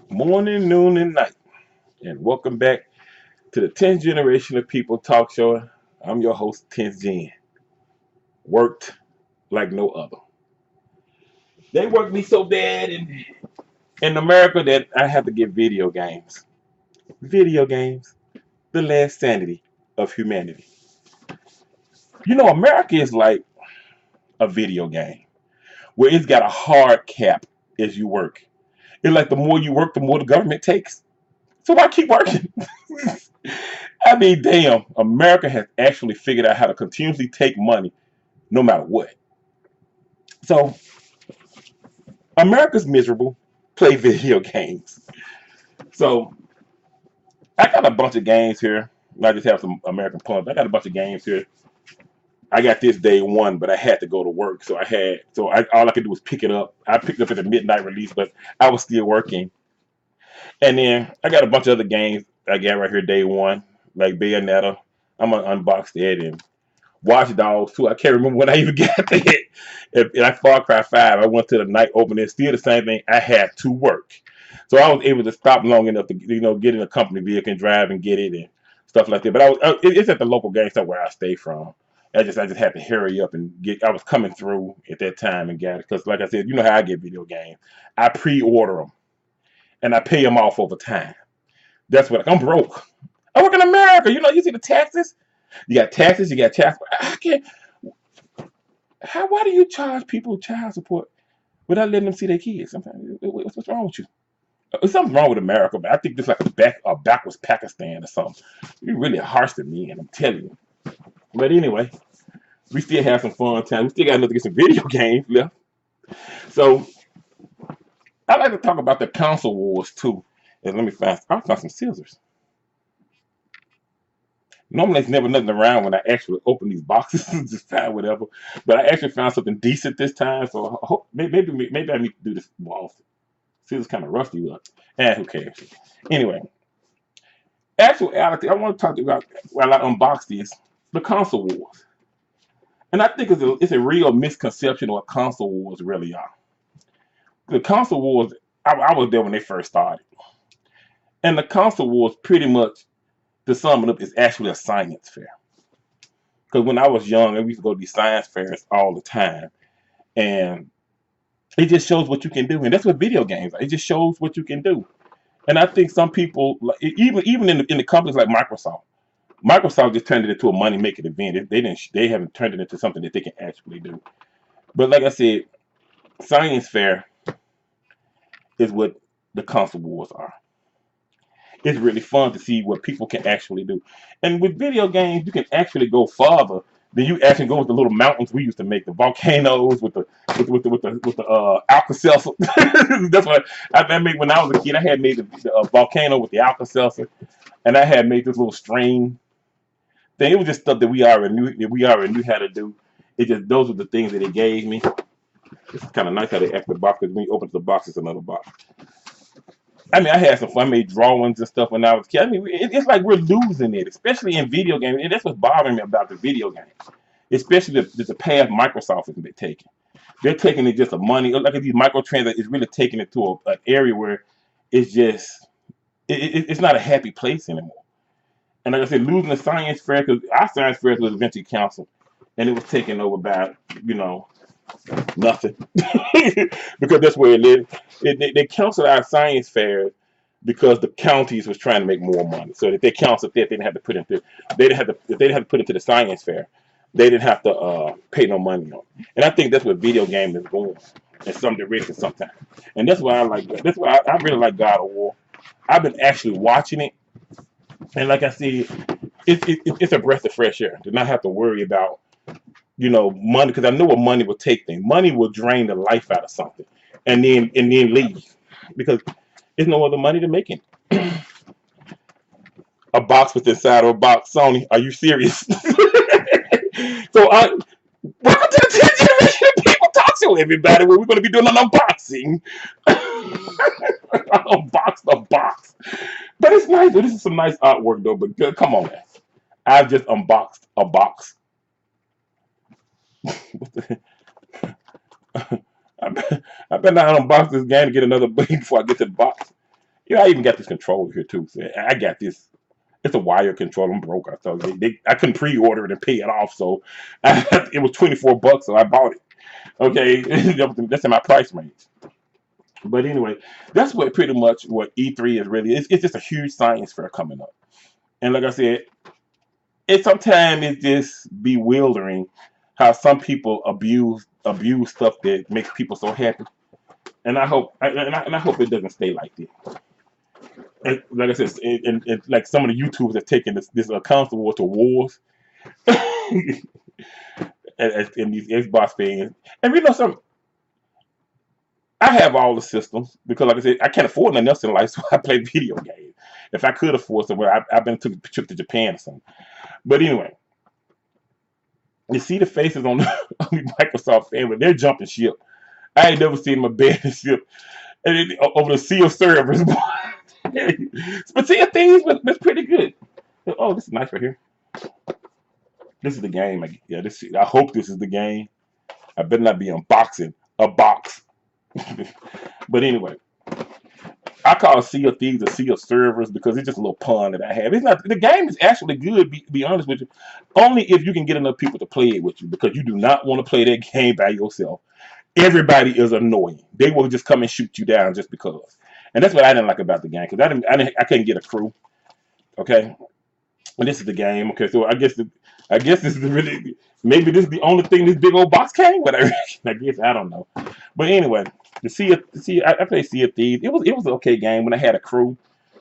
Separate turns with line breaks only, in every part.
Morning, noon, and night. And welcome back to the 10th Generation of People Talk Show. I'm your host, 10th Gen. Worked like no other. They worked me so bad in America that I have to get video games. Video games, the last sanity of humanity. America is like a video game where it's got a hard cap as you work. It's like the more you work, the more the government takes. So why keep working? I mean, damn, America has actually figured out how to continuously take money no matter what. So, America's miserable, play video games. So, I got a bunch of games here. I just have some American Punch. I got a bunch of games here. I got this day one, but I had to go to work. All I could do was pick it up. I picked it up at the midnight release, but I was still working. And then I got a bunch of other games I got right here day one, like Bayonetta. I'm gonna unbox that and Watch Dogs too. I can't remember when I even got there. If I Far Cry 5, I went to the night opening. Still the same thing. I had to work, so I was able to stop long enough to get in a company vehicle and drive and get it and stuff like that. But it's at the local game store where I stay from. I just had to hurry up and get. I was coming through at that time and got it because, like I said, you know how I get video games. I pre-order them and I pay them off over time. That's what I'm broke. I work in America. You see the taxes. You got taxes. You got tax. I can't. Why do you charge people child support without letting them see their kids? Sometimes what's wrong with you? There's something wrong with America, but I think this like a backwards Pakistan or something. You're really harsh to me, and I'm telling you. But anyway, we still have some fun time. We still got enough to get some video games left. So I like to talk about the console wars too. And let me find. I found some scissors. Normally, there's never nothing around when I actually open these boxes and just find whatever. But I actually found something decent this time, so maybe I need to do this more often. See, it's kind of rusty, but who cares? Anyway, actuality, I want to talk about while I unbox this, the console wars, and I think it's a real misconception of what console wars really are. The console wars, I was there when they first started, and the console wars pretty much, to sum it up, is actually a science fair. Because when I was young, we used to go to these science fairs all the time, and it just shows what you can do, and that's what video games are. It just shows what you can do. And I think some people, even in the companies like Microsoft just turned it into a money making event. They haven't turned it into something that they can actually do. But like I said, science fair is what the console wars are. It's really fun to see what people can actually do. And with video games, you can actually go farther than you actually go with the little mountains we used to make, the volcanoes with the Alka Seltzer. That's what I made when I was a kid. I had made the volcano with the Alka Seltzer, and I had made this little stream thing. It was just stuff that we already knew how to do. It just those were the things that it gave me. It's kind of nice how they act the box, because when you open the box, it's another box. I mean, I had some fun. I made drawings and stuff when I was a kid. I mean, it's like we're losing it, especially in video games. And that's what's bothering me about the video games, especially the path Microsoft is taking. They're taking it just a money, like these microtransactions, is really taking it to an area where it's just, it's not a happy place anymore. And like I said, losing the science fair, because our science fair was eventually Council, and it was taken over by, nothing. Because that's where it lived. They canceled our science fairs because the counties was trying to make more money. So if they canceled that, they didn't have to put into if they didn't have to put into the science fair, they didn't have to pay no money on it. And I think that's what video game is going in some direction sometimes. And that's why I really like God of War. I've been actually watching it, and like I said, it's a breath of fresh air to not have to worry about money, because I know what money will take things. Money will drain the life out of something, and then leave, because there's no other money to make it. A box with inside of a box, Sony. Are you serious? So welcome to the 10th Generation of People Talk Show, everybody, where we're going to be doing an unboxing. Unbox the box. But it's nice. This is some nice artwork, though. But come on, man. I've just unboxed a box. I better not unbox this game to get another bag before I get to the box. Yeah, I even got this controller here too. So I got this. It's a wire controller. I'm broke. I couldn't pre-order it and pay it off, so it was $24, so I bought it. Okay, that's in my price range. But anyway, that's what pretty much what E3 is really. It's just a huge science fair coming up, and like I said, it sometimes it's just bewildering how some people abuse stuff that makes people so happy. And I hope it doesn't stay like that. And like I said, like some of the YouTubers are taking this Council war to wars, and these Xbox fans. And you know something, I have all the systems because, like I said, I can't afford nothing else in life, so I play video games. If I could afford somewhere, I've been took a trip to Japan or something. But anyway, you see the faces on the, on the Microsoft family, they're jumping ship. I ain't never seen my bed ship over the sea of servers. But see, things was pretty good. Oh, this is nice right here. This is the game. Yeah, I hope this is the game. I better not be unboxing a box. But anyway, I call Sea of Thieves a Sea of Servers because it's just a little pun that I have. It's not, the game is actually good, be honest with you, only if you can get enough people to play it with you, because you do not want to play that game by yourself. Everybody is annoying. They will just come and shoot you down just because. And that's what I didn't like about the game, because I couldn't get a crew. Okay, and this is the game. Okay, so I guess this is really, maybe this is the only thing this big old box came with. I guess I don't know. But anyway, I played Sea of Thieves. It was an okay game when I had a crew.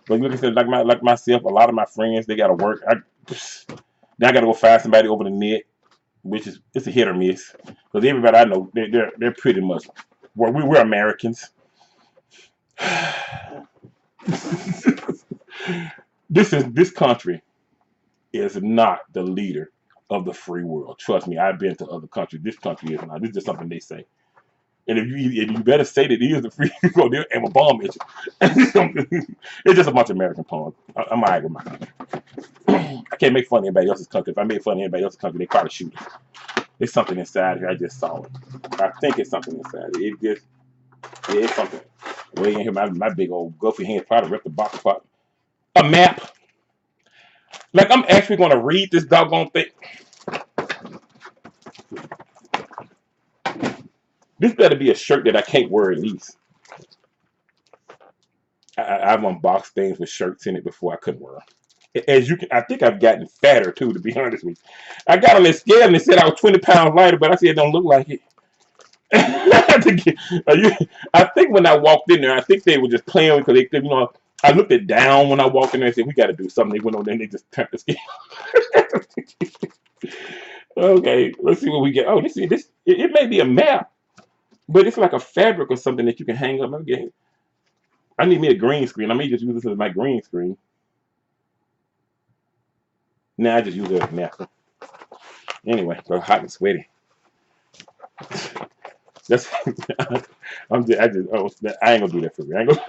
But like I said, like myself, a lot of my friends, they got to work. Now I got to go find somebody over the net, which is, it's a hit or miss, because everybody I know, they're pretty much, we're Americans. This country is not the leader of the free world. Trust me, I've been to other countries. This country is not. This is just something they say. And if you better say that it is the free world, they'll have a bomb at you. It's just a bunch of American pawns. I'm all right with my country. I can't make fun of anybody else's country. If I made fun of anybody else's country, they probably shoot us. There's something inside here. I just saw it. I think it's something inside it. It's something. Way in here, my big old goofy hands probably ripped the box apart. A map. Like, I'm actually going to read this doggone thing. This better be a shirt that I can't wear at least. I've unboxed things with shirts in it before I couldn't wear them. As you can, I think I've gotten fatter too, to be honest with you. I got on this scale and they said I was 20 pounds lighter, but I said it don't look like it. I think when I walked in there, I think they were just playing because they, you know, I looked it down when I walked in there and said, we got to do something. They went on there and they just turned the scale. Okay, let's see what we get. Oh, this it may be a map, but it's like a fabric or something that you can hang up. Again, I need me a green screen. I may just use this as my green screen. Nah, I just use it as a napkin. Anyway, so hot and sweaty. That's I ain't gonna do that for me. I ain't gonna.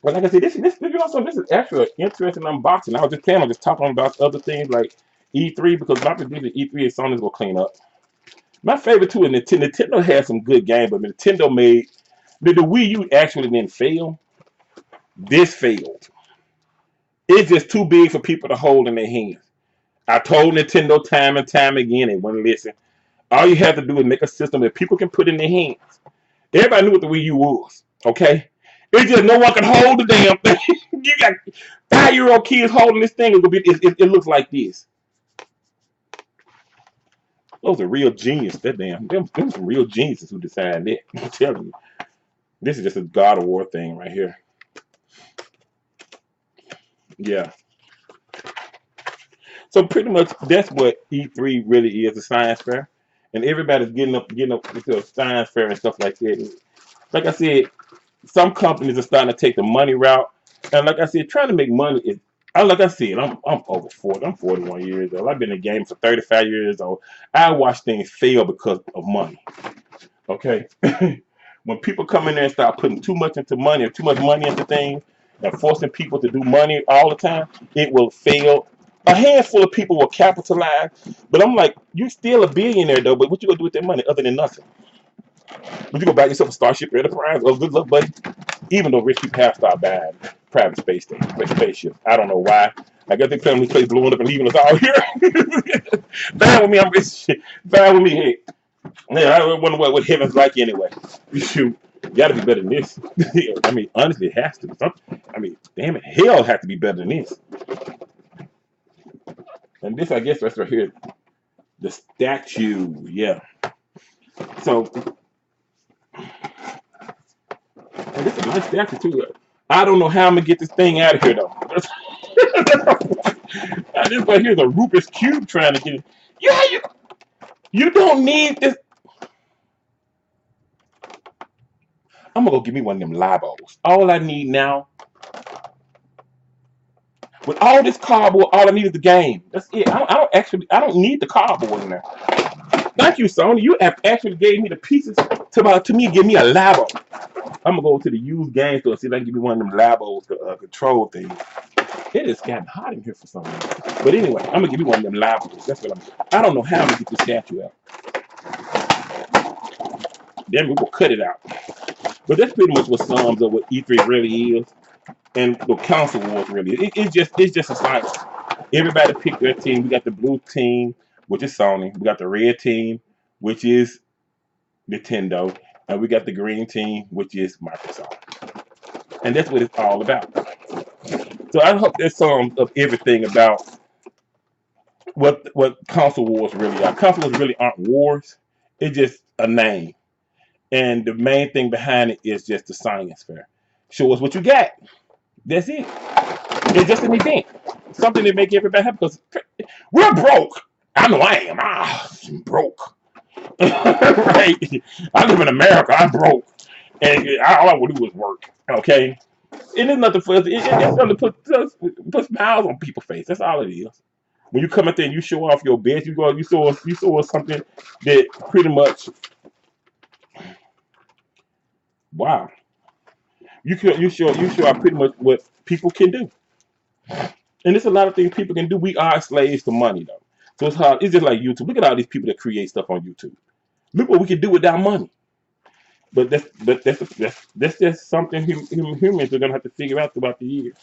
But like I said, this you know something. This is actually an interesting unboxing. I was just planning on just talking about other things like E3, because my prediction E3 is Sony's gonna clean up. My favorite too is Nintendo. Nintendo had some good games, but Nintendo made the Wii U actually didn't fail. This failed. It's just too big for people to hold in their hands. I told Nintendo time and time again, they wouldn't listen. All you have to do is make a system that people can put in their hands. Everybody knew what the Wii U was, okay? It's just no one can hold the damn thing. You got 5-year-old kids holding this thing. It looks like this. Those are real geniuses. Them some real geniuses who decided that. I'm telling you. This is just a God of War thing right here. Yeah. So pretty much that's what E3 really is, a science fair. And everybody's getting up to a science fair and stuff like that. And like I said, some companies are starting to take the money route. And like I said, trying to make money is, like I said, I'm over 40. I'm 41 years old. I've been in the game for 35 years old. I watch things fail because of money. Okay? When people come in there and start putting too much into money or too much money into things and forcing people to do money all the time, it will fail. A handful of people will capitalize, but I'm like, you still a billionaire though, but what you gonna do with that money other than nothing? Would you go buy yourself a Starship Enterprise? Oh, good luck, buddy. Even though rich people have started buying private spaceships. I don't know why. I guess they claim this place blowing up and leaving us all here. Fine with me. I'm rich. Fine with me. Hey, yeah, I wonder what heaven's like anyway. Shoot, gotta be better than this. I mean, honestly, it has to. I mean, damn it, hell has to be better than this. And this, I guess, that's right here, the statue. Yeah. So, and this is a nice statue too. I don't know how I'm gonna get this thing out of here though. This right here is a Rubik's cube trying to get it. Yeah, you don't need this. I'm gonna go give me one of them libos. All I need now, with all this cardboard, all I need is the game. That's it. I don't need the cardboard in there. Thank you, Sony. You have actually gave me the pieces to me give me a labo. I'm gonna go to the used game store and see if I can give me one of them labos to control things. It is getting hot in here for some reason. But anyway, I'm gonna give you one of them labos. That's what I don't know how I'm gonna get this statue out. Then we will cut it out. But that's pretty much what sums up what E3 really is, and the Council Wars really is. It's just a science. Everybody picked their team. We got the blue team, which is Sony. We got the red team, which is Nintendo, and we got the green team, which is Microsoft. And that's what it's all about. So I hope that sums up everything about what Council Wars really are. Council Wars really aren't wars. It's just a name. And the main thing behind it is just the science fair. Show us what you got. That's it. It's just an event. Something that make everybody happy because we're broke. I know I am. I'm broke. Right? I live in America. I'm broke. And all I would do is work. Okay? And it's nothing for us. It's something to put smiles on people's face. That's all it is. When you come out there and you show off your best, you show us something that pretty much, wow. You show pretty much what people can do. And there's a lot of things people can do. We are slaves to money though. So it's hard. It's just like YouTube. Look at all these people that create stuff on YouTube. Look what we can do without money. But that's just something humans are gonna have to figure out throughout the years.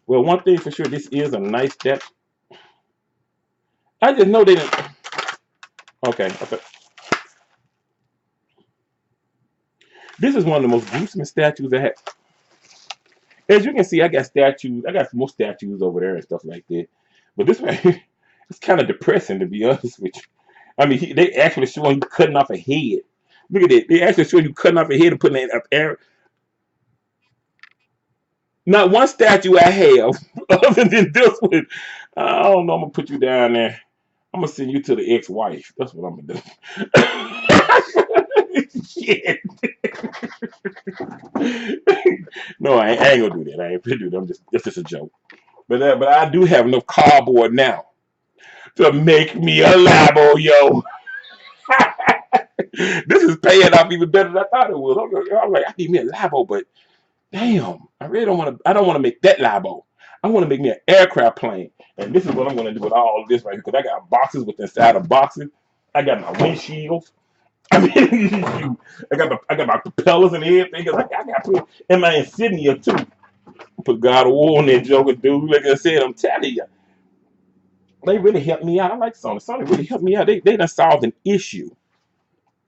Well, one thing for sure, this is a nice step. I just know they didn't. Okay. This is one of the most gruesome statues I have. As you can see, I got statues. I got some more statues over there and stuff like that. But this one, it's kind of depressing to be honest with you. I mean, they actually showing you cutting off a head. Look at it. They actually showing you cutting off a head and putting it up there. Not one statue I have other than this one. I don't know. I'm gonna put you down there. I'm gonna send you to the ex-wife. That's what I'm gonna do. Shit. No, I ain't gonna do that. I ain't gonna do that. That's just a joke. But I do have enough cardboard now to make me a labo, yo. This is paying off even better than I thought it was. I'm like, I need me a labo, but damn, I really don't want to. I don't want to make that labo. I want to make me an aircraft plane, and this is what I'm going to do with all of this right here. Because I got boxes with inside of boxes. I got my windshields. I mean, I got my propellers and everything. I got put in my insignia too. Put God of War on that Joker, dude. Like I said, I'm telling you, they really helped me out. I like Sony. Sony really helped me out. They done solved an issue.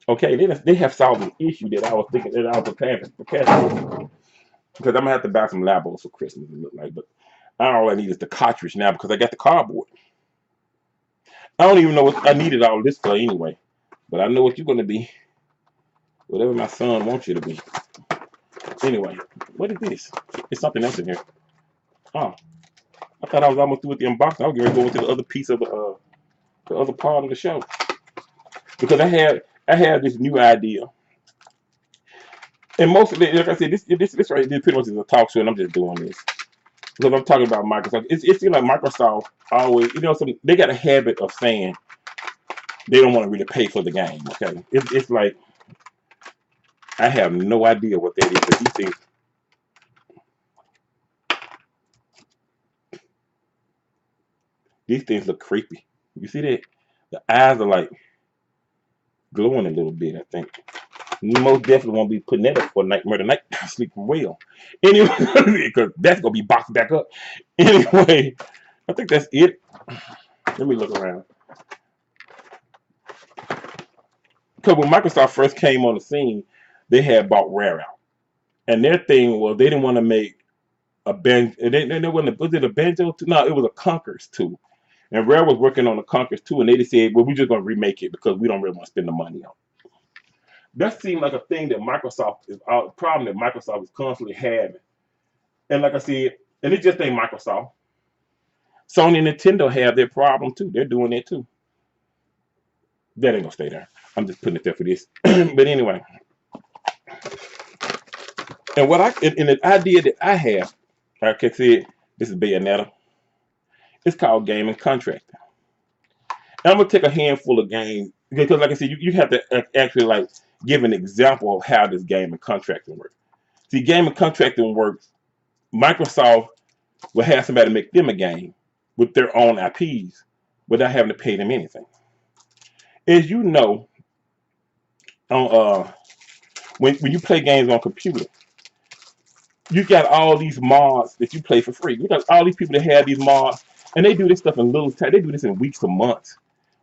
Okay, they have solved an issue that I was thinking that I was prepared for. Because I'm gonna have to buy some Labos for Christmas. It look like, but all I need is the cartridge now because I got the cardboard. I don't even know what I needed all this for anyway. But I know what you're gonna be. Whatever my son wants you to be. Anyway, what is this? There's something else in here. Oh, I thought I was almost through with the unboxing. I was going to go into the other piece of the other part of the show because I had this new idea, and most of it, like I said, this right here pretty much is a talk show, and I'm just doing this because I'm talking about Microsoft. It seems like Microsoft always, they got a habit of saying they don't want to really pay for the game. Okay, it's like I have no idea what that is, but these things look creepy. You see that? The eyes are like glowing a little bit, I think. Most definitely won't be putting that up for Nightmare Tonight. Sleeping well. Anyway, because that's gonna be boxed back up. Anyway, I think that's it. Let me look around. Because when Microsoft first came on the scene, they had bought Rare out, and their thing was they didn't want to make a bench. They wasn't. Was it a Banjo 2? No, it was a Conkers 2. And Rare was working on the Conkers 2, and they just said, "Well, we're just gonna remake it because we don't really want to spend the money on it." That seemed like a thing that Microsoft is a problem that Microsoft is constantly having. And like I said, and it just ain't Microsoft. Sony and Nintendo have their problem too. They're doing it too. That ain't gonna stay there. I'm just putting it there for this. But anyway, and the idea that I have, like I said, this is Bayonetta. It's called gaming contracting. And I'm gonna take a handful of games because, like I said, you have to actually like give an example of how this gaming contracting works. See, gaming contracting works. Microsoft will have somebody make them a game with their own IPs without having to pay them anything. As you know, on when you play games on computer, you got all these mods that you play for free. You got all these people that have these mods, and they do this stuff in little time. They do this in weeks or months.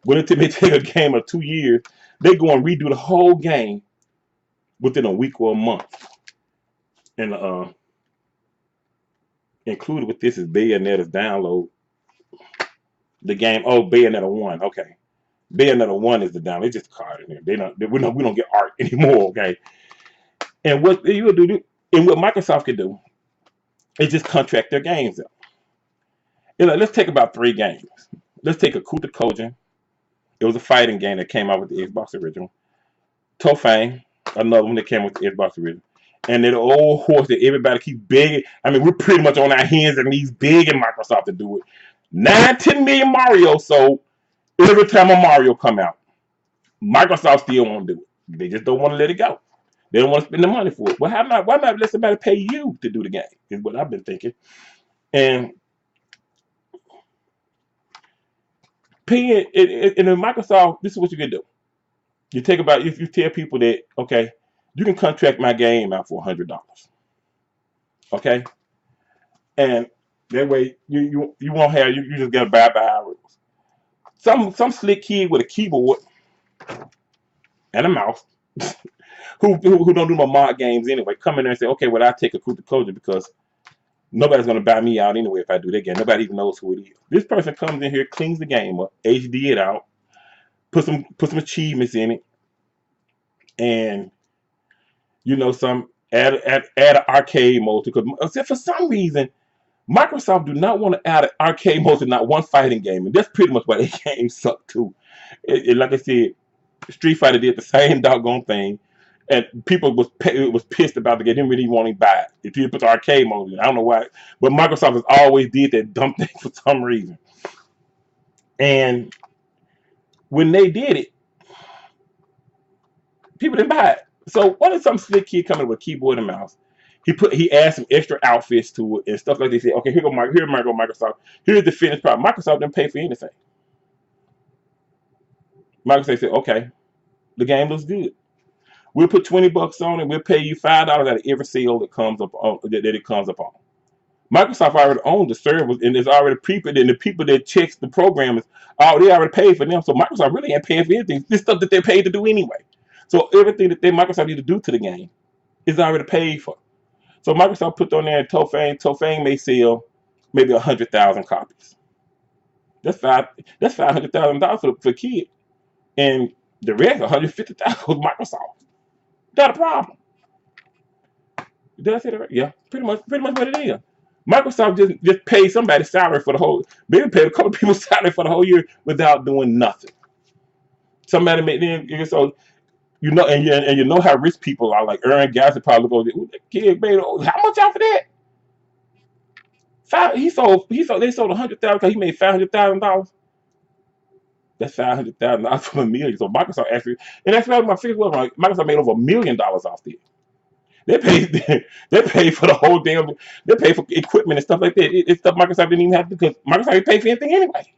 When it may take a game of 2 years, they go and redo the whole game within a week or a month. And included with this is Bayonetta's download. The game, oh, Bayonetta 1, okay. Bayonetta 1 is the download. It's just a card in there. We don't get art anymore, okay? And what you do, and what Microsoft can do, is just contract their games out. Let's take about 3 games. Let's take Akuta Kojin. It was a fighting game that came out with the Xbox original. Tofang, another one that came with the Xbox original. And then the old horse that everybody keeps begging. I mean, we're pretty much on our hands and knees begging Microsoft to do it. 9-10 million Mario sold every time a Mario come out. Microsoft still won't do it. They just don't want to let it go. They don't want to spend the money for it. Well, why not let somebody pay you to do the game? Is what I've been thinking. And paying in Microsoft, this is what you can do. You take about if you tell people that, okay, you can contract my game out for $100. Okay? And that way you won't have you just gotta buy rules. Some slick kid with a keyboard and a mouse who don't do my mod games anyway, come in there and say, okay, well, I'll take Akuta Kojin because nobody's gonna buy me out anyway if I do that game. Nobody even knows who it is. This person comes in here, cleans the game up, HD it out, put some achievements in it, and add an arcade mode to, because for some reason Microsoft do not want to add an arcade mode to not one fighting game, and that's pretty much why their games suck too. Like I said, Street Fighter did the same doggone thing, and people was pissed about the game. Didn't really want to buy it if you put the arcade mode in. I don't know why, but Microsoft has always did that dumb thing for some reason. And when they did it, people didn't buy it. So what if some slick kid coming with a keyboard and mouse? He added some extra outfits to it and stuff like they said, okay, here Microsoft. Here's the finished product. Microsoft didn't pay for anything. Microsoft said, okay, the game looks good. We'll put $20 on it. We'll pay you $5 out of every sale that comes up on that it comes up on. Microsoft already owns the servers, and there's already people, and the people that checks the programmers, they already paid for them. So Microsoft really ain't paying for anything. This stuff that they're paid to do anyway. So everything that Microsoft need to do to the game is already paid for. So Microsoft put on there Tofang. Tofang may sell maybe 100,000 copies. That's $500,000 for a kid, and the rest 150,000 was Microsoft. Not a problem. Did I say that right? Yeah, pretty much what it is. Microsoft just paid somebody's salary for the whole. Maybe paid a couple people's salary for the whole year without doing nothing. Somebody made them so. And you know how rich people are. Like Aaron Gasser probably goes, that kid made how much out for that? They sold 100,000 because he made $500,000. That's $500,000 from $1 million. So Microsoft actually, and that's what my figures was like. Microsoft made over $1 million off there. They paid for the whole damn. They paid for equipment and stuff like that. It's stuff Microsoft didn't even have to, because Microsoft didn't pay for anything anyway.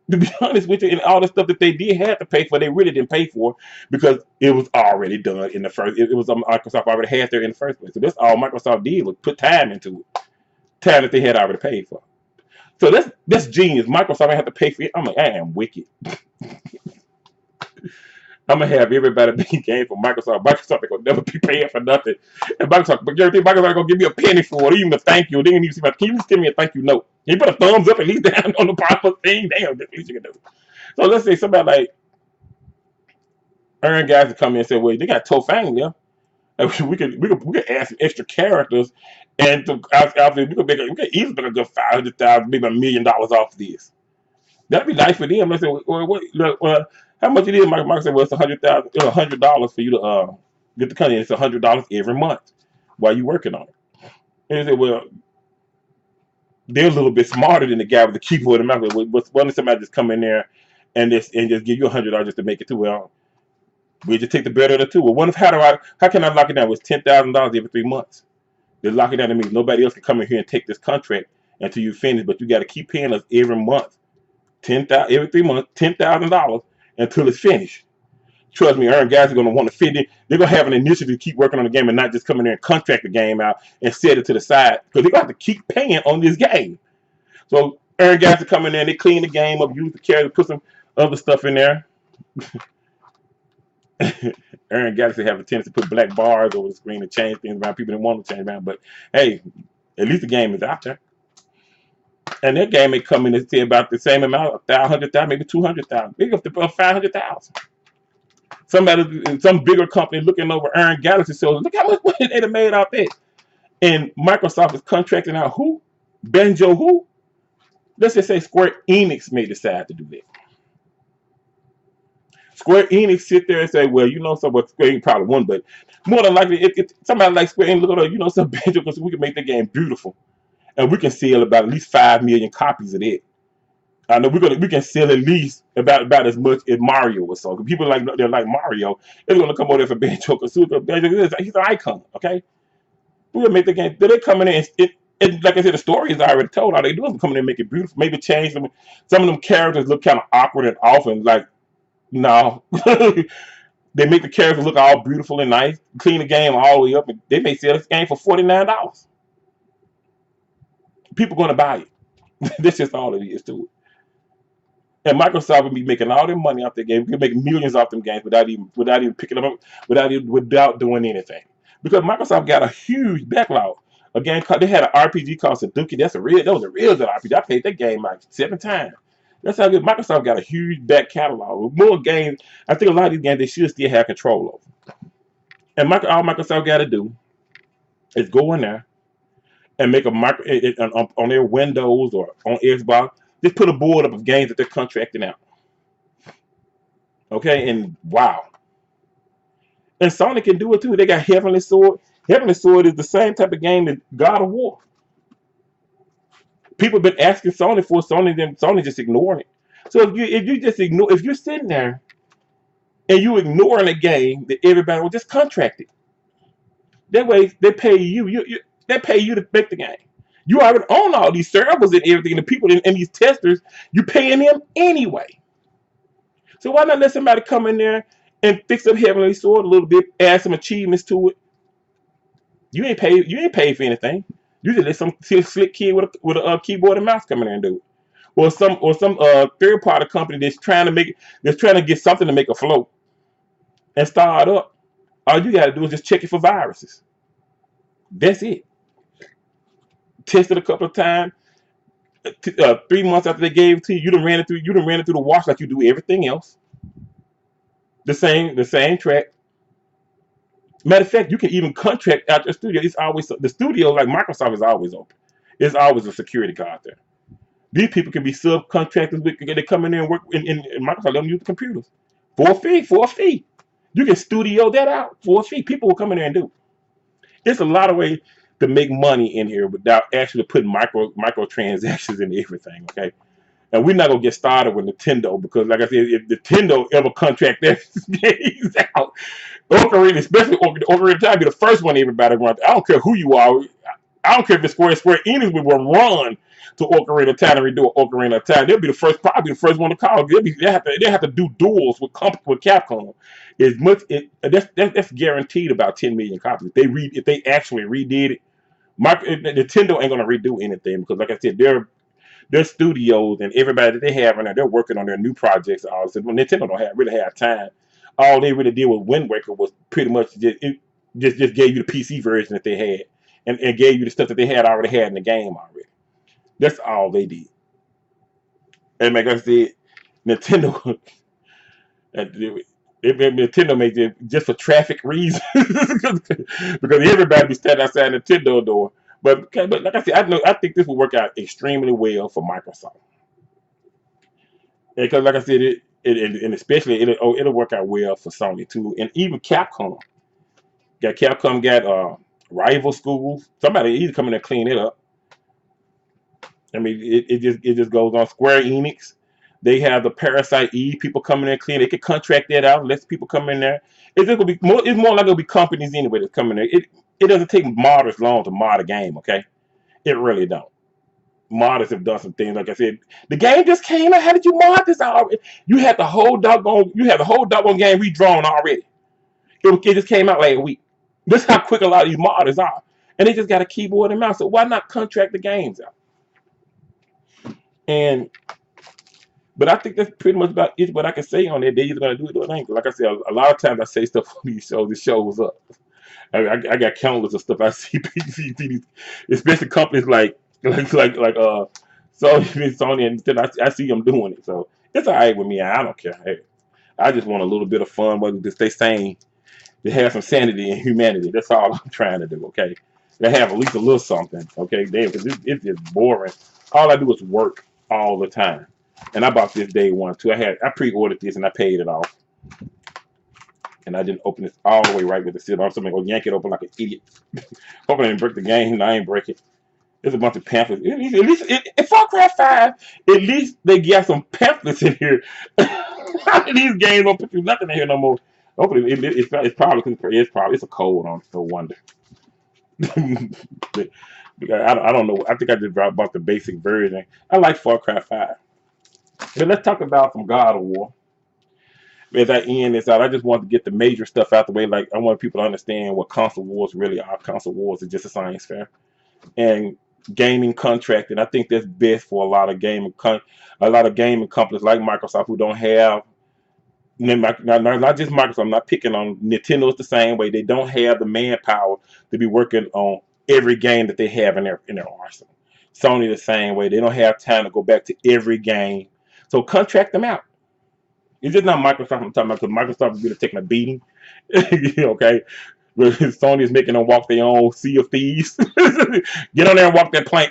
To be honest with you, and all the stuff that they did have to pay for, they really didn't pay for because it was already done in the first. It was Microsoft already had there in the first place. So that's all Microsoft did was put time into it, time that they had already paid for. So that's genius. Microsoft ain't have to pay for it. I'm like, I am wicked. I'm gonna have everybody making games for Microsoft. Microsoft ain't gonna never be paying for nothing. And but guarantee Microsoft ain't gonna give me a penny for it, even a thank you. They didn't even see can you just give me a thank you note? Can you put a thumbs up at least down on the bottom of the thing? Damn, that's what you can do. So let's say somebody like Aaron guys to come in and say, well, they got Tofang there. And we could add some extra characters, and after we could easily make a good 500,000, maybe $1 million off this. That'd be nice for them. I said, well, how much it is? Mike said, well, it's $100 for you to get the company. It's $100 every month while you're working on it. And they said, well, they're a little bit smarter than the guy with the keyboard and mouse. Why don't somebody just come in there and just give you $100 just to make it too well? We just take the better of the two. Well, how can I lock it down? It's $10,000 every 3 months. They lock it down to me. Nobody else can come in here and take this contract until you finish, but you got to keep paying us every month. Every 3 months, $10,000 until it's finished. Trust me, Aaron guys are going to want to fit in. They're going to have an initiative to keep working on the game and not just come in there and contract the game out and set it to the side because they're going to have to keep paying on this game. So Aaron guys are coming in there, they clean the game up, use the character, put some other stuff in there. Aaron Galaxy have a tendency to put black bars over the screen and change things around. People didn't want to change around, but hey, at least the game is out there. And that game may come in and say about the same amount, 100,000, maybe 200,000, maybe up to 500,000. Somebody, some bigger company looking over Aaron Galaxy says, look how much money they'd have made off it. And Microsoft is contracting out who? Benjo who? Let's just say Square Enix may decide to do that. Square Enix sit there and say, well, you know, Square Enix probably won, but more than likely, if somebody like Square Enix look at, you know, some Benjo because we can make the game beautiful, and we can sell about at least 5 million copies of it. I know we can sell at least about as much as Mario or so. People they're like Mario, they're gonna come over there for Benjo because Benjo he's an icon. Okay, we're gonna make the game. They're coming in. And like I said, the story is already told. All they do is come in and make it beautiful. Maybe change them. Some of them characters look kind of awkward and off, and like, no. They make the characters look all beautiful and nice. Clean the game all the way up, and they may sell this game for $49. People going to buy it. That's just all it is to it. And Microsoft will be making all their money off their game. We can make millions off them games without even picking them up, without doing anything. Because Microsoft got a huge backlog. A game called, they had an RPG called Sudoku. That was a real good RPG. I played that game like 7 times. That's how good Microsoft got a huge back catalog. With more games, I think a lot of these games they should still have control over. And all Microsoft got to do is go in there and make on their Windows or on Xbox. Just put a board up of games that they're contracting out. Okay, and wow. And Sony can do it too. They got Heavenly Sword. Heavenly Sword is the same type of game that God of War. People have been asking Sony for Sony just ignoring it. So if you're sitting there and you ignoring a game that everybody will just contract it. That way they pay you. They pay you to make the game. You already own all these servers and everything, and the people and these testers, you paying them anyway. So why not let somebody come in there and fix up Heavenly Sword a little bit, add some achievements to it? You ain't paid for anything. You just let some slick kid with a keyboard and mouse come in there and do it. Or some third party company that's trying to get something to make a float and start up. All you gotta do is just check it for viruses. That's it. Test it a couple of times. 3 months after they gave it to you, you done ran it through the wash like you do everything else. The same track. Matter of fact, you can even contract out your studio. It's always the studio, like Microsoft, is always open. There's always a security guard there. These people can be subcontractors. They come in there and work, and Microsoft let them use the computers for a fee. You can studio that out for a fee. People will come in there and do. There's a lot of ways to make money in here without actually putting microtransactions into everything. Okay. And we're not gonna get started with Nintendo because, like I said, if Nintendo ever contract their games out, Ocarina, especially Ocarina of Time, be the first one everybody wants. I don't care who you are. I don't care if it's Square Enix will run to Ocarina of Time and redo Ocarina of Time. They'll be the first, probably the first one to call. They have to do duels with Capcom. As much that's guaranteed about 10 million copies. If they actually redid it. Nintendo ain't gonna redo anything because, like I said, their studios and everybody that they have in there, they're working on their new projects. Also, Nintendo don't really have time. All they really did with Wind Waker was pretty much just gave you the PC version that they had, and gave you the stuff that they already had in the game already. That's all they did. And like I said, Nintendo, Nintendo made it just for traffic reasons because everybody be standing outside Nintendo door. But like I said, I think this will work out extremely well for Microsoft. Because like I said, and especially it'll work out well for Sony too, and even Capcom. Capcom got rival schools. Somebody either come in and clean it up. I mean, it just goes on. Square Enix, they have the Parasite Eve people coming in and clean. They can contract that out. Let people come in there. It's just gonna be more. It's more like it'll be companies anyway that's coming there. It doesn't take modders long to mod a game. Okay, it really don't. Modders have done some things. Like I said, the game just came out. How did you mod this already? You had the whole doggone game redrawn already. It just came out like a week. This is how quick a lot of these modders are, and they just got a keyboard and mouse. So why not contract the games out? But I think that's pretty much about it. What I can say on that. They're either gonna do it or they ain't. Like I said, a lot of times I say stuff on these shows. It shows up. I got countless of stuff I see, especially companies like Sony, and then I see them doing it. So it's all right with me. I don't care. Hey, I just want a little bit of fun, whether to stay sane, to have some sanity and humanity. That's all I'm trying to do. Okay, to have at least a little something. Okay, because it's just boring. All I do is work all the time. And I bought this day one too. I pre-ordered this and I paid it off. And I didn't open this all the way right with the seal on. Somebody go yank it open like an idiot. Hoping I didn't break the game. No, I ain't break it. There's a bunch of pamphlets. At least in Far Cry 5, at least they got some pamphlets in here. These games don't put you nothing in here no more. Hopefully it's probably it's a code on. No wonder. I don't know. I think I just bought the basic version. I like Far Cry 5. But let's talk about some God of War. As I end this out, I just want to get the major stuff out the way. Like, I want people to understand what console wars really are. Console wars is just a science fair. And gaming contracting, I think that's best for a lot of gaming companies like Microsoft who don't have, not just Microsoft. I'm not picking on Nintendo. It's the same way. They don't have the manpower to be working on every game that they have in their arsenal. Sony the same way. They don't have time to go back to every game. So contract them out. It's just not Microsoft I'm talking about, because Microsoft is really taking a beating. Okay? But Sony is making them walk their own Sea of Thieves. Get on there and walk that plank.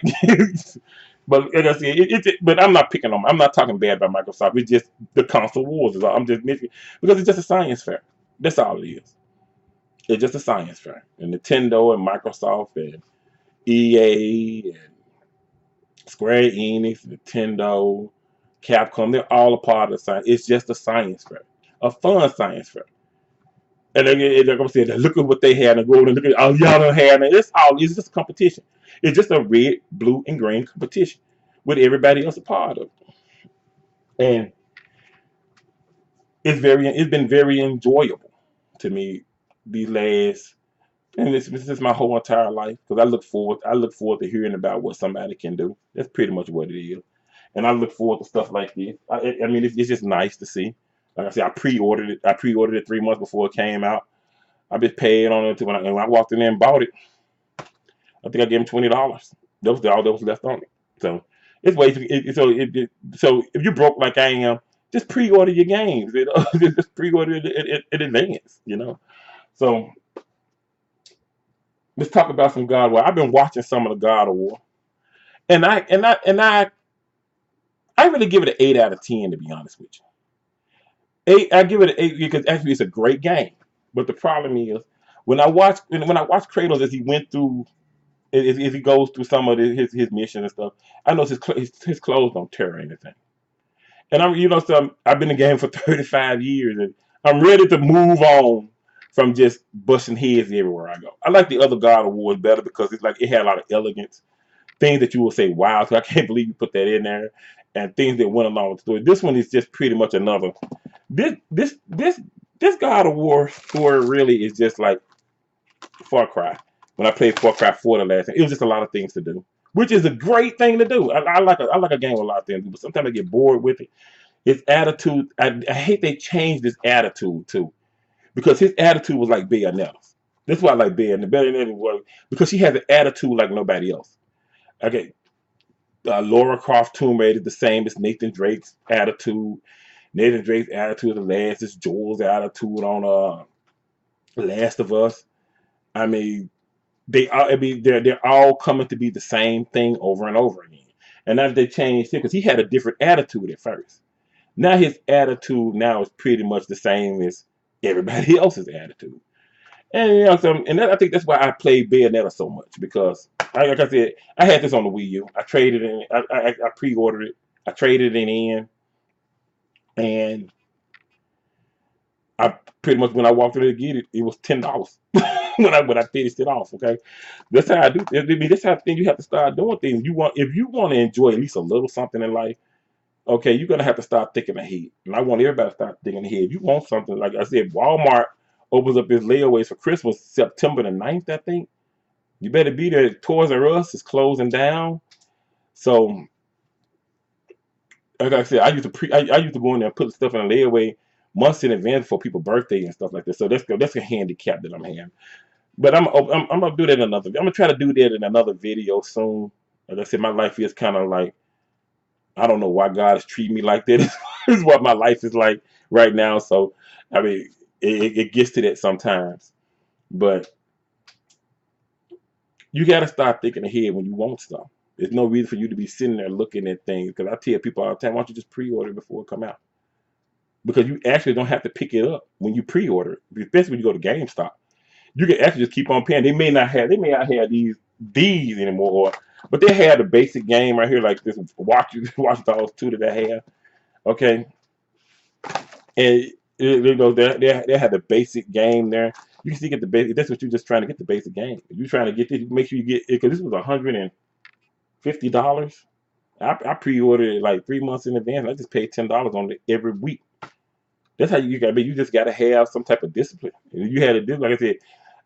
But like I said, but I'm not picking them. I'm not talking bad about Microsoft. It's just the console wars. I'm just missing because it's just a science fair. That's all it is. It's just a science fair. And Nintendo and Microsoft and EA and Square Enix, Nintendo, Capcom, they're all a part of the science. It's just a science fair, a fun science fair. And they're going to say, look at what they had and go and look at all y'all don't have. And it's just a competition. It's just a red, blue, and green competition with everybody else a part of. And it's been very enjoyable to me these last, and this is my whole entire life, because I look forward to hearing about what somebody can do. That's pretty much what it is. And I look forward to stuff like this. I mean, it's just nice to see. Like I said, I pre-ordered it. 3 months before it came out. I been paid on it when I walked in there and bought it. I think I gave him $20. That was all that was left on it. So it's ways. So if you're broke like I am, just pre-order your games. Just pre-order it in advance. So let's talk about some God of War. I've been watching some of the God of War, and I really give it an 8 out of 10, to be honest with you. I give it an 8 because actually it's a great game. But the problem is when I watch Kratos as he went through, as he goes through some of his missions and stuff, I know his clothes don't tear or anything. And I've been in the game for 35 years, and I'm ready to move on from just busting heads everywhere I go. I like the other God of Wars better because it's like it had a lot of elegance, things that you will say, "Wow!" So I can't believe you put that in there, and things that went along with the story. This one is just pretty much another. This this this this God of War story really is just like Far Cry. When I played Far Cry 4 the last time, it was just a lot of things to do, which is a great thing to do. I like a game with a lot of things to do, but sometimes I get bored with it. His attitude, I hate they changed his attitude too, because his attitude was like Bayonetta's. That's why I like Bayonetta. Bayonetta was because she has an attitude like nobody else. Okay, Laura Croft Tomb Raider is the same as Nathan Drake's attitude. Nathan Drake's attitude of the last is Joel's attitude on Last of Us. I mean, they're all coming to be the same thing over and over again. And now they changed it because he had a different attitude at first. Now his attitude now is pretty much the same as everybody else's attitude. And you know, I think that's why I played Bayonetta so much because, like I said, I had this on the Wii U. I traded it. I pre-ordered it. I traded it in, and I pretty much when I walked through to get it, it was $10 when I finished it off. Okay, that's how I do. I mean, that's how thing you have to start doing things. If you want to enjoy at least a little something in life. Okay, you're gonna have to start thinking ahead, and I want everybody to start thinking ahead. If you want something, like I said, Walmart opens up its layaways for Christmas September the 9th, I think. You better be there. Toys R Us is closing down. So, like I said, I used to go in there and put stuff in a layaway months in advance for people's birthday and stuff like that. So that's a handicap that I'm having. But I'm gonna do that in another. I'm gonna try to do that in another video soon. Like I said, my life is kind of like I don't know why God is treating me like that. This is what my life is like right now. So I mean, it gets to that sometimes. But you got to start thinking ahead when you want stuff. There's no reason for you to be sitting there looking at things. Because I tell people all the time, why don't you just pre-order it before it come out? Because you actually don't have to pick it up when you pre-order it, especially when you go to GameStop. You can actually just keep on paying. They may not have these anymore, but they have the basic game right here, like this Watch Dogs 2 that they have. Okay, and they have the basic game there. You can still get the basic. That's what you're just trying to get, the basic game. If you're trying to get this, make sure you get it because this was $150. I pre-ordered it like 3 months in advance. I just paid $10 on it every week. That's how you got to be. You just got to have some type of discipline. If you had a discipline, like I said,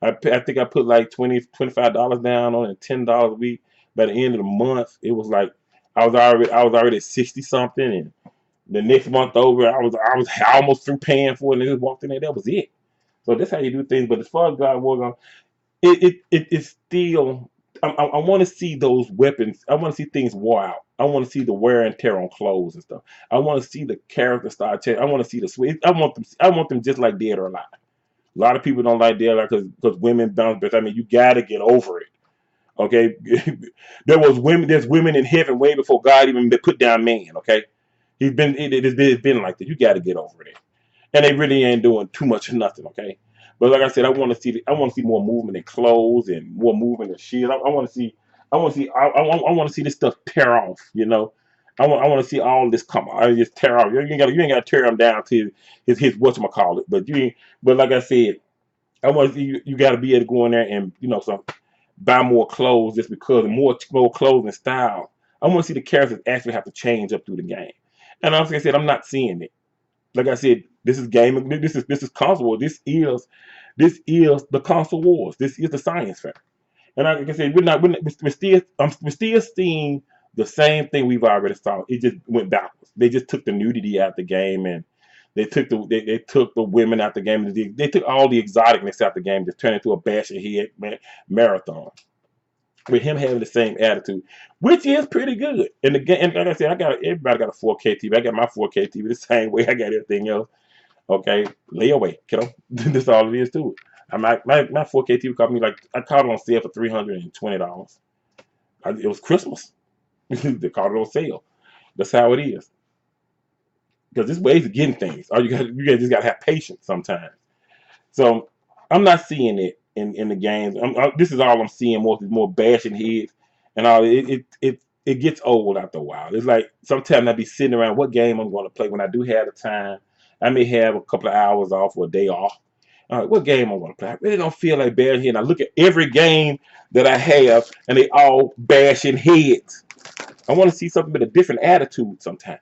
I think I put like $25 down on it, $10 a week. By the end of the month, it was like I was already at 60 something, and the next month over, I was almost through paying for it, and just walked in there. That was it. So that's how you do things. But as far as God was on, it's still. I want to see those weapons. I want to see things wore out. I want to see the wear and tear on clothes and stuff. I want to see the character start changing. I want to see the switch. I want them just like Dead or Alive. A lot of people don't like Dead or Alive because women bounce back. I mean, you got to get over it. Okay, there's women in heaven way before God even put down man. Okay, it's been like that. You got to get over it, and they really ain't doing too much of nothing. Okay, but like I said, I want to see more movement in clothes and more movement in shit. I want to see I want to see this stuff tear off. You know, I want to see all this come. I just tear off. You ain't got to tear them down to his whatchamacallit. But like I said, I want to see you got to be able to go in there and buy more clothes just because more clothes and style. I want to see the characters actually have to change up through the game. And like I said, I'm not seeing it. Like I said, this is gaming. This is console war. This is the console wars. This is the science fair. And like I said, we're still seeing the same thing we've already saw. It just went backwards. They just took the nudity out the game, and they took the women out the game. They took all the exoticness out the game, just turned it into a bash your head marathon. With him having the same attitude, which is pretty good. And the game, and like I said, everybody got a 4K TV. I got my 4K TV the same way I got everything else. Okay, lay away, kiddo. That's all it is to it. My 4K TV cost me I caught it on sale for $320. It was Christmas. They caught it on sale. That's how it is. Because there's ways of getting things. You just gotta have patience sometimes. So I'm not seeing it in the games. This is all I'm seeing more bashing heads and all. It gets old after a while. It's like sometimes I be sitting around what game I'm going to play when I do have the time. I may have a couple of hours off or a day off, All right, what game I want to play? I really don't feel like bashing head. And I look at every game that I have, and they all bashing heads. I want to see something with a different attitude sometimes.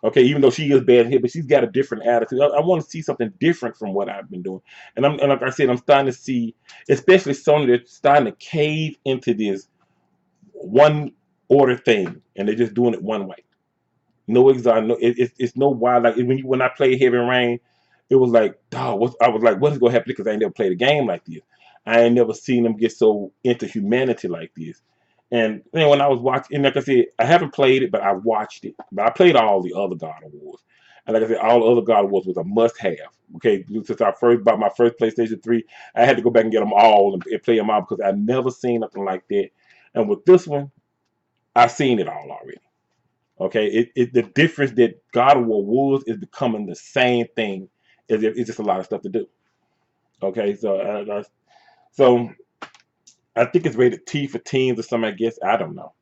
Okay, even though she is bad here, but she's got a different attitude. I want to see something different from what I've been doing. And like I said, I'm starting to see, especially Sony, they're starting to cave into this one order thing, and they're just doing it one way. No exotic, no, it's no wild. Like when I played Heavy Rain, it was like, dog, I was like, what is gonna happen? Because I ain't never played a game like this. I ain't never seen them get so into humanity like this. And then when I was watching, and like I said, I haven't played it, but I watched it. But I played all the other God of Wars. And like I said, all the other God of Wars was a must-have. Okay, since I first bought my first PlayStation 3, I had to go back and get them all and play them all because I never seen nothing like that. And with this one, I've seen it all already. Okay, the difference that God of War was is becoming the same thing. It's just a lot of stuff to do. Okay, so I think it's rated T for teens or something. I guess I don't know.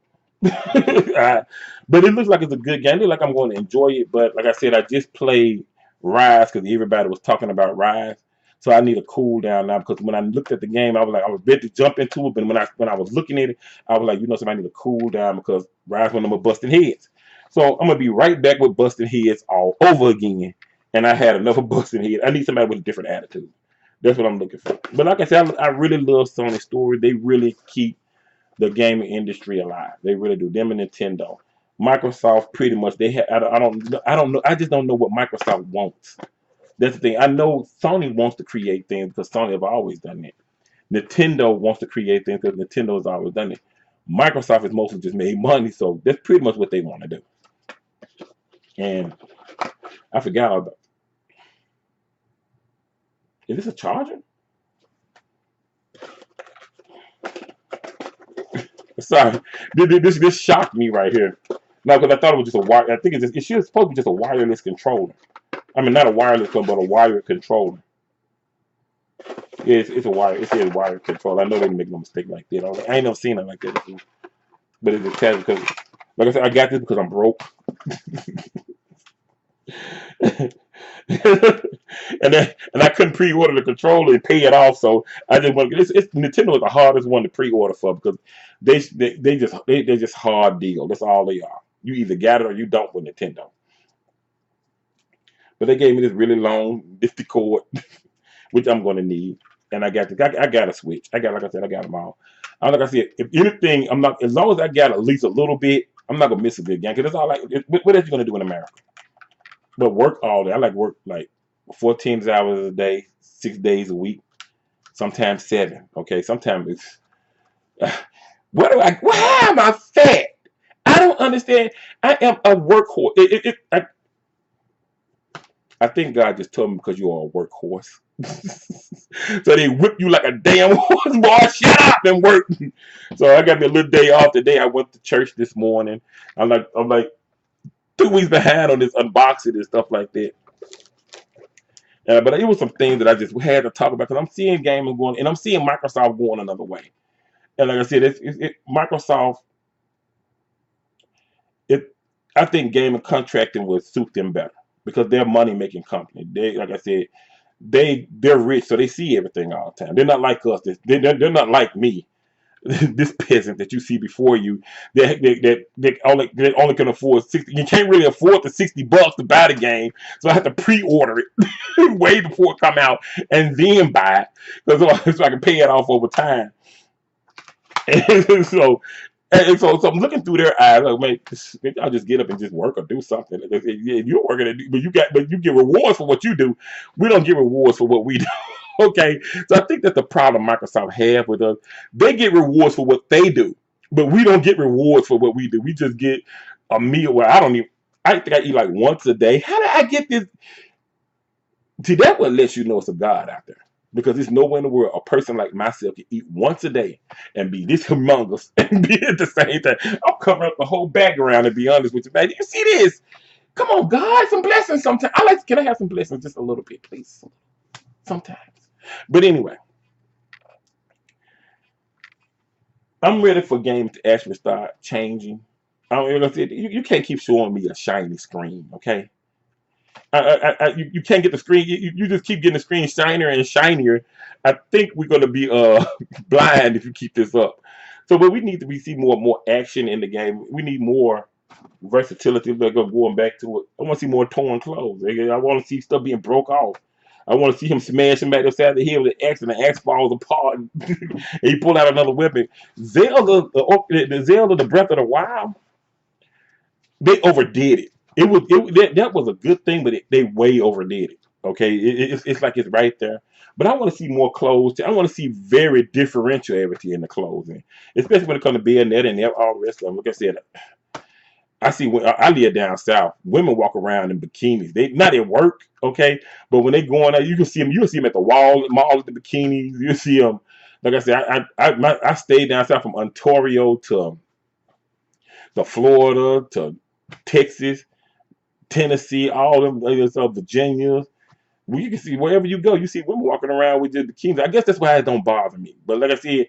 But it looks like it's a good game. It looks like I'm going to enjoy it. But like I said, I just played Rise because everybody was talking about Rise. So I need a cool down now because when I looked at the game, I was like, I was ready to jump into it. But when I was looking at it, I was like, somebody need a cool down because Rise when I'm busting heads. So I'm gonna be right back with busting heads all over again. And I had another busting head. I need somebody with a different attitude. That's what I'm looking for. But like I said, I really love Sony's story. They really keep the gaming industry alive. They really do. Them and Nintendo. Microsoft pretty much they have. I don't know. I just don't know what Microsoft wants. That's the thing. I know Sony wants to create things because Sony have always done it. Nintendo wants to create things because Nintendo has always done it. Microsoft has mostly just made money, so that's pretty much what they want to do. And I forgot about. Is this a charger? Sorry, this shocked me right here. No, because I thought it was just a wire. I think it should supposed to be just a wireless controller. I mean, not a wireless one, but a wired controller. Yeah, it's a wire. It says wired controller. I know they didn't make no mistake like that. I ain't never seen it like that before. But it's attached because, like I said, I got this because I'm broke. and I couldn't pre-order the controller and pay it off, so I just want. Nintendo is the hardest one to pre-order for because they just hard deal. That's all they are. You either got it or you don't with Nintendo. But they gave me this really long nifty cord, which I'm gonna need, and I got a Switch. Like I said, I got them all. Like I said, if anything, I'm not as long as I got at least a little bit. I'm not gonna miss a good game because that's all. What else you gonna do in America? But work all day. I like work like 14 hours a day, 6 days a week, sometimes 7. Okay, sometimes it's why am I fat? I don't understand. I am a workhorse. I think God just told me because you are a workhorse. So they whip you like a damn horse, boy. Shut up and work. So I got me a little day off today. I went to church this morning. I'm like 2 weeks behind on this unboxing and stuff like that. But it was some things that I just had to talk about because I'm seeing gaming going, and I'm seeing Microsoft going another way. And like I said, Microsoft. I think gaming contracting would suit them better because they're a money making company. They, like I said, they're rich, so they see everything all the time. They're not like us. They're not like me. This peasant that you see before you, they only can afford 60. You can't really afford the $60 to buy the game, so I have to pre-order it way before it come out and then buy it, so I can pay it off over time. And so I'm looking through their eyes. Like, man, I'll just get up and just work or do something. If you're working, but you get rewards for what you do. We don't get rewards for what we do. Okay, so I think that's the problem Microsoft have with us. They get rewards for what they do, but we don't get rewards for what we do. We just get a meal where I think I eat like once a day. How did I get this? See, that what lets you know it's a God out there. Because there's nowhere in the world a person like myself can eat once a day and be this humongous and be at the same time. I'm covering up the whole background, to be honest with you, man. You see this? Come on, God, some blessings sometimes. Can I have some blessings just a little bit, please? Sometimes. But anyway, I'm ready for games to actually start changing. You can't keep showing me a shiny screen, okay? You can't get the screen. You just keep getting the screen shinier and shinier. I think we're gonna be blind if you keep this up. So, but we see more action in the game. We need more versatility. Like going back to it, I want to see more torn clothes. I want to see stuff being broke off. I want to see him smashing back the side of the head with the axe, and the axe falls apart, and he pull out another weapon. Zelda, the Zelda, the Breath of the Wild, they overdid it. That was a good thing, but they way overdid it. Okay, it's like it's right there. But I want to see more clothes. I want to see very differentiality in the clothing, especially when it comes to Bayonetta and all the rest of them. Like I said, I see when I live down south, women walk around in bikinis. They not at work, okay, but when they go on out, you can see them. You can see them at the mall at the bikinis. You see them. Like I said, I stayed down south from Ontario to Florida to Texas, Tennessee, all them Virginia. Well, you can see wherever you go, you see women walking around with the bikinis. I guess that's why it don't bother me. But like I said,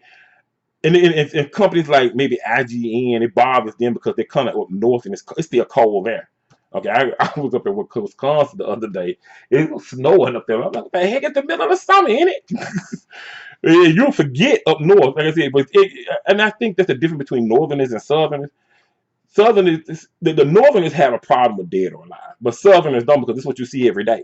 and companies like maybe IGN, it bothers them because they're kind of up north and it's still cold there. Okay, I was up in Wisconsin the other day. It was snowing up there. I'm like, what the heck? It's the middle of the summer, ain't it? You'll forget up north, like I said. But and I think that's the difference between northerners and southerners. Southerners, the northerners have a problem with dead or alive, but southerners don't because this is what you see every day.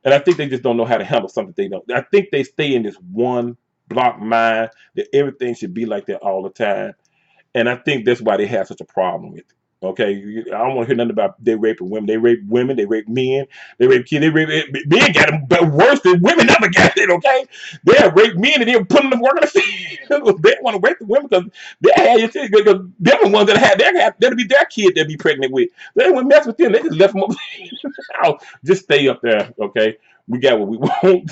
And I think they just don't know how to handle something they don't. I think they stay in this one block mind that everything should be like that all the time. And I think that's why they have such a problem with it. Okay, I don't want to hear nothing about they raping women. They rape women. They rape men. They rape kids. They rape men. Got it, but worse than women never got it. Okay, they have raped men and they were putting them work in the field. They want to rape the women because they had your kids. Because they're the ones that had that'll be their kid they'll be pregnant with. They wouldn't mess with them. They just left them up. Just stay up there. Okay. We got what we want.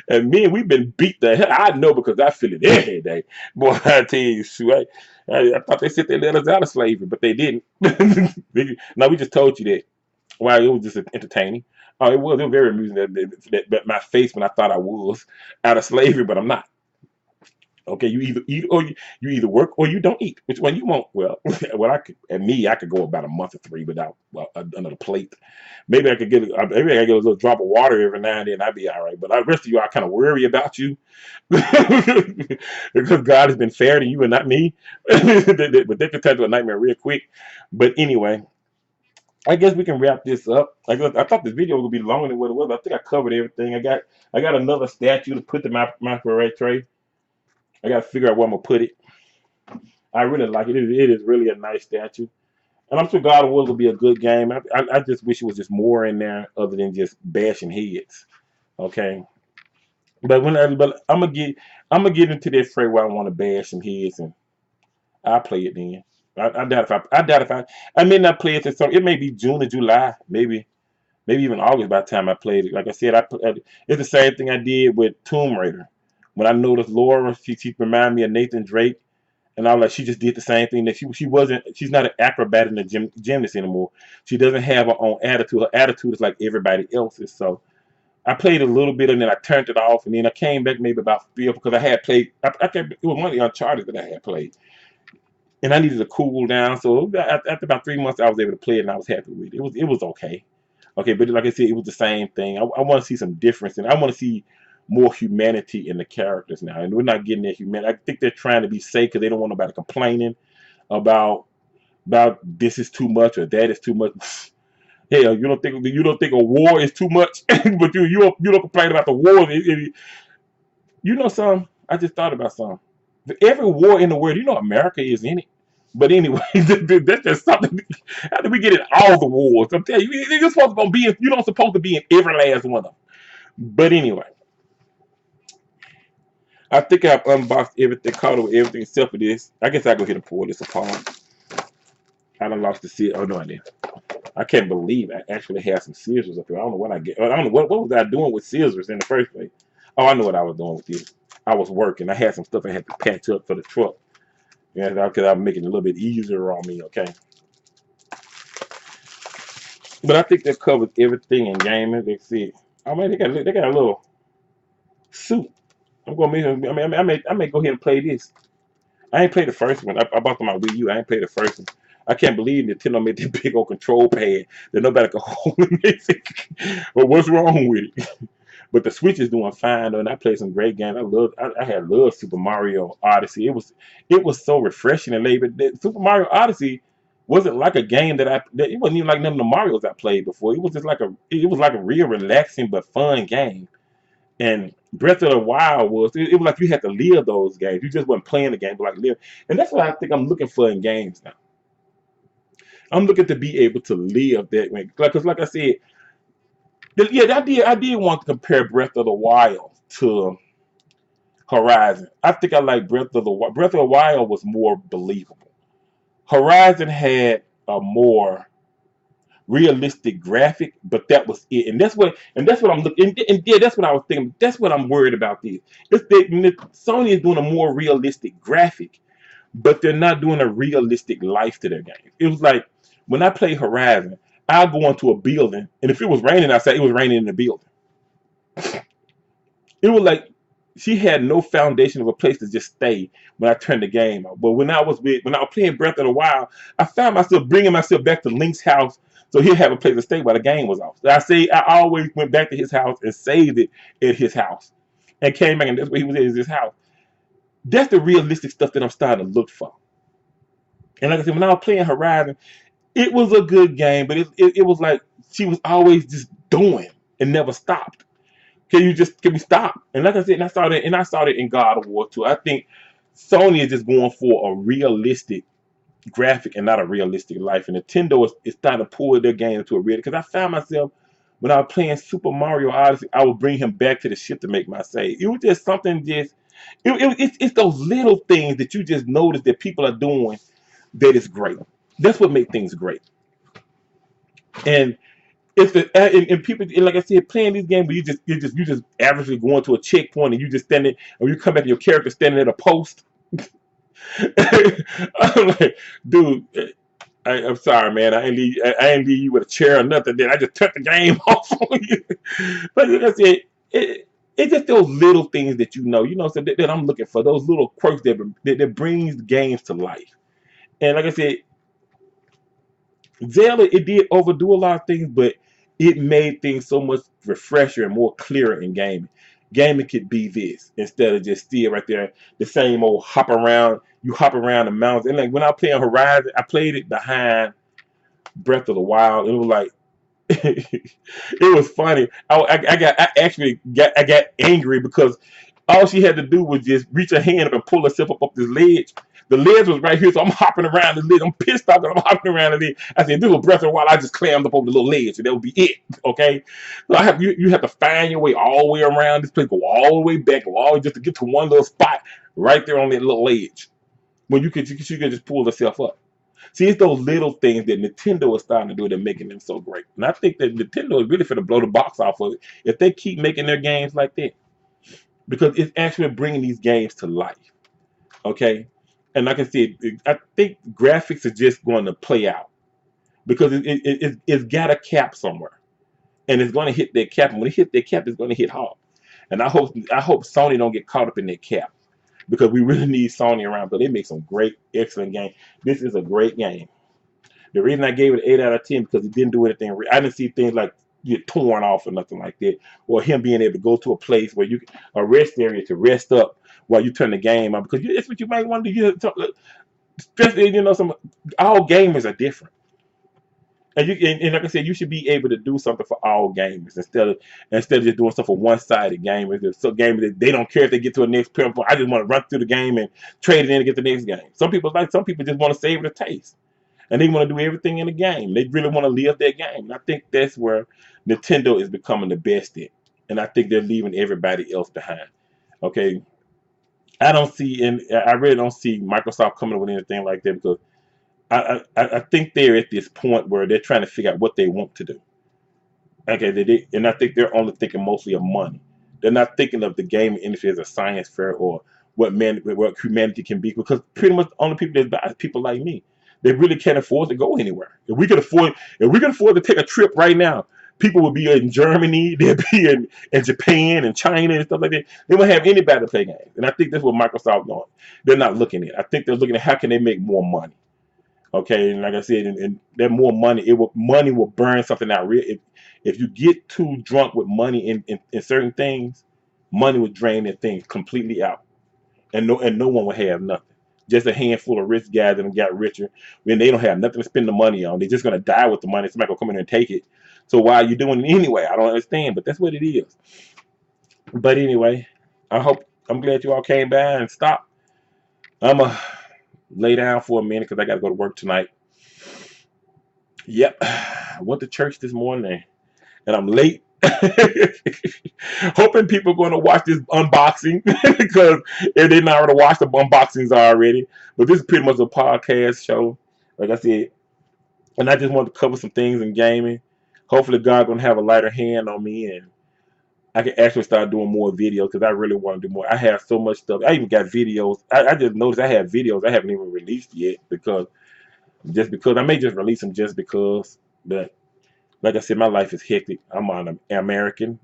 And me and we've been beat the hell. I know because I feel it every day. Boy, I tell you, shoot, I thought they said they let us out of slavery, but they didn't. No, we just told you that. Wow, it was just entertaining. Oh, it was very amusing that my face when I thought I was out of slavery, but I'm not. Okay, you either eat or you either work or you don't eat. Which one you want? Well, I could go about a month or three without another plate. Maybe I could get a little drop of water every now and then. I'd be all right. But the rest of you, I kind of worry about you because God has been fair to you and not me. But they can turn to a nightmare real quick. But anyway, I guess we can wrap this up. I thought this video would be longer than what it was. I think I covered everything. I got another statue to put in my microwave tray. I got to figure out where I'm going to put it. I really like it. It is really a nice statue. And I'm sure God of War will be a good game. I just wish it was just more in there other than just bashing heads. Okay. But I'm gonna get into that fray where I want to bash some heads and I'll play it then. I doubt if I may not play it this summer. It may be June or July, maybe even August by the time I played it. Like I said, it's the same thing I did with Tomb Raider. When I noticed Laura, she reminded me of Nathan Drake, and I was like, she just did the same thing. That she's not an acrobat and a gymnast anymore. She doesn't have her own attitude. Her attitude is like everybody else's. So I played a little bit, and then I turned it off, and then I came back maybe about 3 because I had played. It was one of the Uncharted that I had played, and I needed to cool down. So after about 3 months, I was able to play it, and I was happy with it. It was okay. Okay, but like I said, it was the same thing. I want to see some difference, and I want to see more humanity in the characters now, and we're not getting that humanity. I think they're trying to be safe because they don't want nobody complaining about this is too much or that is too much. Hell, you don't think a war is too much, but you don't complain about the war. You know something? I just thought about something. Every war in the world, America is in it. But anyway, that's just something. How did we get in all the wars? I'm telling you, you're supposed to be. You don't supposed to be in every last one of them. But anyway. I think I've unboxed everything, caught up with everything except for this. I guess I go ahead and pull this apart. I done lost the scissors. Oh no, I didn't. I can't believe I actually had some scissors up here. I don't know what I get. I don't know what was I doing with scissors in the first place. Oh, I know what I was doing with this. I was working. I had some stuff I had to patch up for the truck. Yeah, because I'm making it a little bit easier on me. Okay. But I think that covers everything in gaming. Let's see. I mean, they got a little suit. I'm gonna make. I may go ahead and play this. I ain't played the first one. I bought my Wii U. I ain't played the first one. I can't believe Nintendo made that big old control pad that nobody could hold it. But what's wrong with it? But the Switch is doing fine though, and I played some great games. I had loved Super Mario Odyssey. It was so refreshing and laid. But Super Mario Odyssey wasn't like a game it wasn't even like none of the Marios I played before. It was like a real relaxing but fun game. And Breath of the Wild it was like you had to live those games. You just wasn't playing the game, but like live. And that's what I think I'm looking for in games now. I'm looking to be able to live that way. Because like I said, yeah, I did want to compare Breath of the Wild to Horizon. I think I like Breath of the Wild was more believable. Horizon had a more realistic graphic, but that was it. And that's what I'm looking. And yeah, that's what I was thinking. That's what I'm worried about. It's that Sony is doing a more realistic graphic, but they're not doing a realistic life to their game. It was like when I play Horizon, I'll go into a building, and if it was raining outside, it was raining in the building. It was like she had no foundation of a place to just stay when I turned the game out. But when I was playing Breath of the Wild, I found myself bringing myself back to Link's house so he'd have a place to stay while the game was off. So I always went back to his house and saved it at his house, and came back, and that's where he was at, his house. That's the realistic stuff that I'm starting to look for. And like I said, when I was playing Horizon, it was a good game, but it was like she was always just doing and never stopped. Can we stop? And like I said, and I saw that in God of War 2. I think Sony is just going for a realistic graphic and not a realistic life. And Nintendo is starting to pull their game into a real. Because I found myself when I was playing Super Mario Odyssey, I would bring him back to the ship to make my save. It was just something it's those little things that you just notice that people are doing that is great. That's what makes things great. And and people, and like I said, playing these games where you just averagely going to a checkpoint and you just standing, or you come back and your character standing at a post. I'm like, dude, I'm sorry, man. I ain't leave you with a chair or nothing. Then I just took the game off on you. But like I said, it's just those little things that so that I'm looking for, those little quirks that brings games to life. And like I said, Zelda, it did overdo a lot of things, but it made things so much refresher and more clearer in gaming. Gaming could be this instead of just still right there, the same old hop around. You hop around the mountains. And like when I played on Horizon, I played it behind Breath of the Wild. It was like it was funny. I got angry because all she had to do was just reach her hand up and pull herself up this ledge. The ledge was right here, so I'm hopping around the ledge. I'm pissed off that I'm hopping around the ledge. I said, "This was Breath of the Wild. I just clammed up over the little ledge, and that would be it." Okay, so you have to find your way all the way around this place, go all the way back, go all the way just to get to one little spot right there on that little ledge. When you could just pull yourself up. See, it's those little things that Nintendo is starting to do that making them so great. And I think that Nintendo is really for to blow the box off of it if they keep making their games like that, because it's actually bringing these games to life. Okay, and like I said, I think graphics are just going to play out because it's got a cap somewhere, and it's going to hit that cap. And when it hits that cap, it's going to hit hard. And I hope Sony don't get caught up in that cap, because we really need Sony around. But they make some great, excellent games. This is a great game. The reason I gave it an 8 out of 10 because it didn't do anything. I didn't see things like get torn off or nothing like that, or him being able to go to a place where a rest area to rest up while you turn the game on, because that's what you might want to do. Especially all gamers are different, and like I said, you should be able to do something for all gamers instead of just doing stuff for one-sided gamers. There's some gamers that they don't care if they get to a next point. I just want to run through the game and trade it in to get the next game. Some people just want to save the taste. And they want to do everything in the game. They really want to live their game. And I think that's where Nintendo is becoming the best at. And I think they're leaving everybody else behind. Okay. I really don't see Microsoft coming up with anything like that, because I think they're at this point where they're trying to figure out what they want to do. Okay. And I think they're only thinking mostly of money. They're not thinking of the gaming industry as a science fair or what humanity can be, because pretty much the only people that buy is people like me. They really can't afford to go anywhere. If we could afford to take a trip right now, people would be in Germany, they'd be in Japan and China and stuff like that. They won't have anybody to play games. And I think that's what Microsoft doing. They're not looking at. I think they're looking at how can they make more money. Okay, and like I said, and that more money, money will burn something out. Real, if you get too drunk with money in certain things, money will drain that thing completely out, and no one will have nothing. Just a handful of rich guys that got richer, when they don't have nothing to spend the money on. They're just gonna die with the money. Somebody will come in and take it. So why are you doing it anyway? I don't understand, but that's what it is. But anyway, I'm glad you all came by and stopped. I'ma lay down for a minute because I got to go to work tonight. Yep, I went to church this morning and I'm late. Hoping people are going to watch this unboxing because if they not already watched the unboxings already. But this is pretty much a podcast show, like I said, and I just want to cover some things in gaming. Hopefully, God gonna have a lighter hand on me and I can actually start doing more videos because I really want to do more. I have so much stuff. I even got videos. I just noticed I have videos I haven't even released yet because I may just release them just because. But like I said, my life is hectic. I'm an American,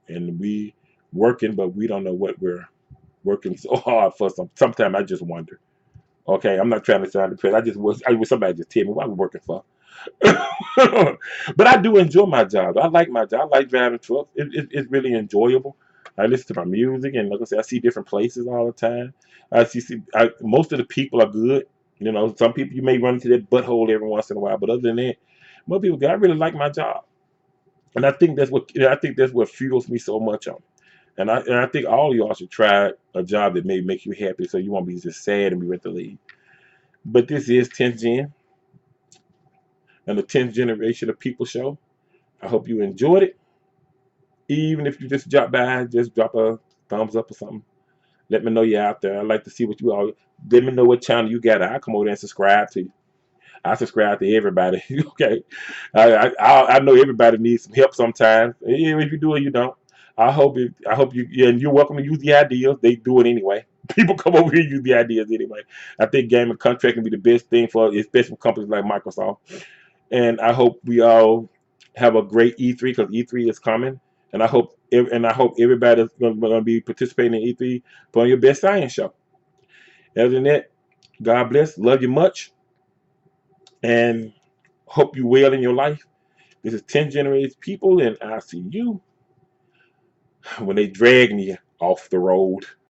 and we working, but we don't know what we're working so hard for. Sometimes I just wonder. Okay, I'm not trying to sound depressed. I wish somebody just tell me what I'm working for. But I do enjoy my job. I like my job. I like driving trucks. It's really enjoyable. I listen to my music, and like I said, I see different places all the time. Most of the people are good. You know, some people you may run into that butthole every once in a while, but other than that, most people good. I really like my job, and I think that's what fuels me so much on. And I think all of y'all should try a job that may make you happy, so you won't be just sad and be ready to leave. But this is 10th Gen and the 10th generation of people show. I hope you enjoyed it. Even if you just drop by, just drop a thumbs up or something. Let me know you're out there. I'd like to see what you all. Let me know what channel you got. I'll come over there and subscribe to you. I subscribe to everybody. Okay, I know everybody needs some help sometimes. Even if you do or you don't. I hope you. Yeah, and you're welcome to use the ideas. They do it anyway. People come over here and use the ideas anyway. I think gaming contract can be the best thing for, especially for companies like Microsoft. And I hope we all have a great E3 because E3 is coming, and I hope everybody's going to be participating in E3 for your best science show. Other than that, God bless, love you much, and hope you well in your life. This is 10 Generations People, and I'll see you when they drag me off the road.